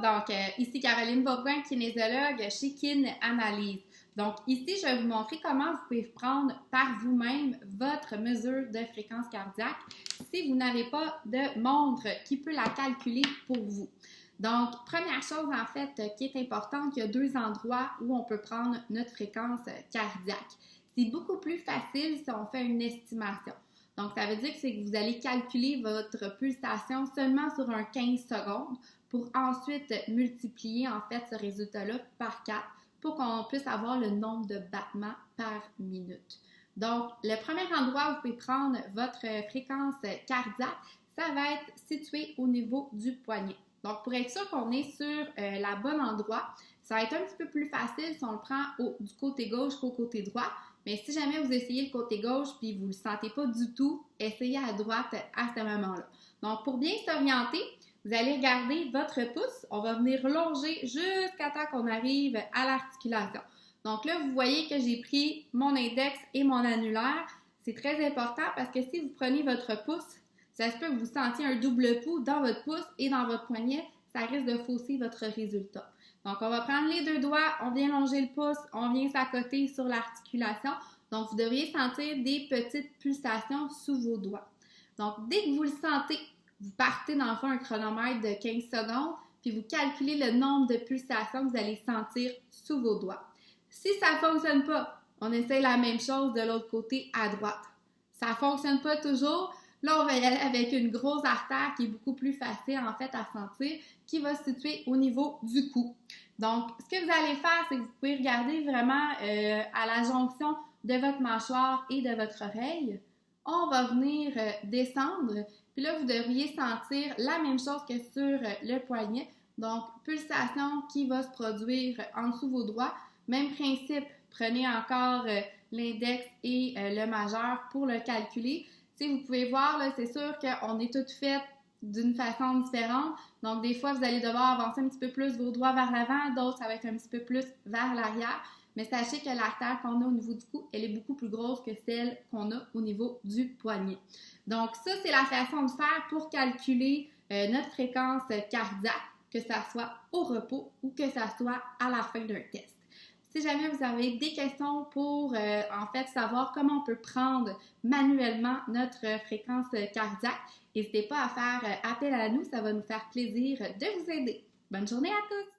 Donc, ici Caroline Bourgoin, kinésiologue chez Kin Analyse. Donc, ici, je vais vous montrer comment vous pouvez prendre par vous-même votre mesure de fréquence cardiaque si vous n'avez pas de montre qui peut la calculer pour vous. Donc, première chose, en fait, qui est importante, il y a deux endroits où on peut prendre notre fréquence cardiaque. C'est beaucoup plus facile si on fait une estimation. Donc, ça veut dire que vous allez calculer votre pulsation seulement sur un 15 secondes pour ensuite multiplier, en fait, ce résultat-là par 4 pour qu'on puisse avoir le nombre de battements par minute. Donc, le premier endroit où vous pouvez prendre votre fréquence cardiaque, ça va être situé au niveau du poignet. Donc, pour être sûr qu'on est sur le bon endroit, ça va être un petit peu plus facile si on le prend du côté gauche qu'au côté droit. Mais si jamais vous essayez le côté gauche puis vous ne le sentez pas du tout, essayez à droite à ce moment-là. Donc, pour bien s'orienter, vous allez regarder votre pouce. On va venir longer jusqu'à temps qu'on arrive à l'articulation. Donc là, vous voyez que j'ai pris mon index et mon annulaire. C'est très important parce que si vous prenez votre pouce, ça se peut que vous sentiez un double pouls dans votre pouce et dans votre poignet. Ça risque de fausser votre résultat. Donc, on va prendre les deux doigts, on vient longer le pouce, on vient s'accoter sur l'articulation. Donc, vous devriez sentir des petites pulsations sous vos doigts. Donc, dès que vous le sentez, vous partez dans le fond un chronomètre de 15 secondes, puis vous calculez le nombre de pulsations que vous allez sentir sous vos doigts. Si ça ne fonctionne pas, on essaye la même chose de l'autre côté à droite. Ça ne fonctionne pas toujours. Là, on va y aller avec une grosse artère qui est beaucoup plus facile en fait à sentir, qui va se situer au niveau du cou. Donc, ce que vous allez faire, c'est que vous pouvez regarder vraiment à la jonction de votre mâchoire et de votre oreille. On va venir descendre, puis là, vous devriez sentir la même chose que sur le poignet. Donc, pulsation qui va se produire en dessous de vos doigts. Même principe, prenez encore l'index et le majeur pour le calculer. Vous pouvez voir, là, c'est sûr qu'on est toutes faites d'une façon différente. Donc, des fois, vous allez devoir avancer un petit peu plus vos doigts vers l'avant, d'autres, ça va être un petit peu plus vers l'arrière. Mais sachez que l'artère qu'on a au niveau du cou, elle est beaucoup plus grosse que celle qu'on a au niveau du poignet. Donc, ça, c'est la façon de faire pour calculer notre fréquence cardiaque, que ça soit au repos ou que ça soit à la fin d'un test. Si jamais vous avez des questions pour, en fait, savoir comment on peut prendre manuellement notre fréquence cardiaque, n'hésitez pas à faire appel à nous, ça va nous faire plaisir de vous aider. Bonne journée à tous!